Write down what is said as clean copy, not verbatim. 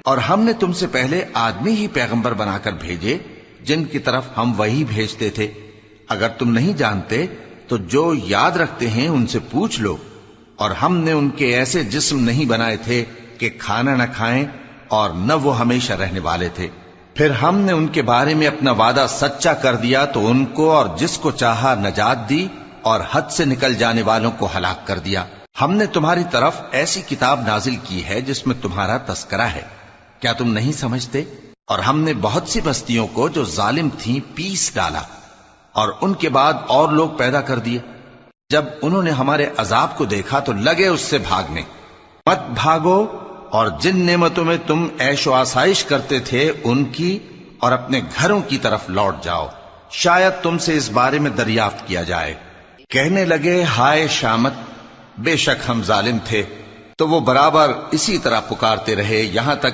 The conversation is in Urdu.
اور ہم نے تم سے پہلے آدمی ہی پیغمبر بنا کر بھیجے جن کی طرف ہم وہی بھیجتے تھے. اگر تم نہیں جانتے تو جو یاد رکھتے ہیں ان سے پوچھ لو. اور ہم نے ان کے ایسے جسم نہیں بنائے تھے کہ کھانا نہ کھائیں اور نہ وہ ہمیشہ رہنے والے تھے. پھر ہم نے ان کے بارے میں اپنا وعدہ سچا کر دیا تو ان کو اور جس کو چاہا نجات دی اور حد سے نکل جانے والوں کو ہلاک کر دیا. ہم نے تمہاری طرف ایسی کتاب نازل کی ہے جس میں تمہارا تذکرہ ہے. کیا تم نہیں سمجھتے؟ اور ہم نے بہت سی بستیوں کو جو ظالم تھیں پیس ڈالا اور ان کے بعد اور لوگ پیدا کر دیے. جب انہوں نے ہمارے عذاب کو دیکھا تو لگے اس سے بھاگنے. مت بھاگو اور جن نعمتوں میں تم عیش و آسائش کرتے تھے ان کی اور اپنے گھروں کی طرف لوٹ جاؤ. شاید تم سے اس بارے میں دریافت کیا جائے. کہنے لگے ہائے شامت، بے شک ہم ظالم تھے. تو وہ برابر اسی طرح پکارتے رہے یہاں تک